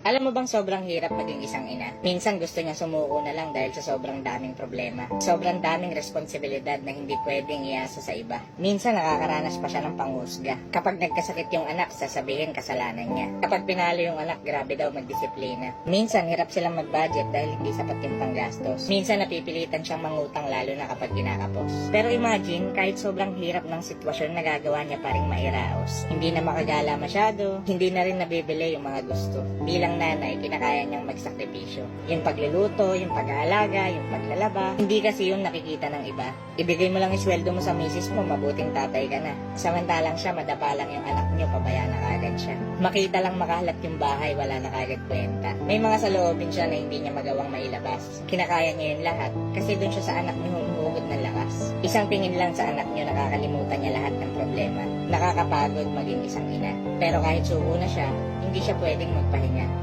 Alam mo bang sobrang hirap maging isang ina? Minsan gusto niya sumuko na lang dahil sa sobrang daming problema. Sobrang daming responsibilidad na hindi pwedeng iasa sa iba. Minsan nakakaranas pa siya ng panghusga. Kapag nagkasakit yung anak, sasabihin kasalanan niya. Kapag pinalo yung anak, grabe daw magdisiplina. Minsan hirap silang mag-budget dahil hindi sapat yung panggastos. Minsan napipilitan siyang mangutang lalo na kapag kinakapos. Pero imagine, kahit sobrang hirap ng sitwasyon, nagagawa niya pa rin mairaos. Hindi na makagala masyado, hindi na rin nabibili yung mga gusto. Bilang nanay, kinakaya niyang magsakripisyo. Yung pagluluto, yung pag-aalaga, yung paglalaba. Hindi kasi yun nakikita ng iba. Ibigay mo lang yung sweldo mo sa misis mo, mabuting tatay ka na. Samantalang siya, madapa lang yung anak niyo, pabaya na kagad siya. Makita lang makahalat yung bahay, wala na kagad kwenta. May mga saloobin siya na hindi niya magawang mailabas. Kinakaya niya yun lahat, kasi dun siya sa anak niyo humuhugot ng lakas. Isang tingin lang sa anak niyo, nakakalimutan niya lahat ng problema. Nakakapagod maging isang ina. Pero kahit suko na siya, hindi siya pwedeng magpahinga.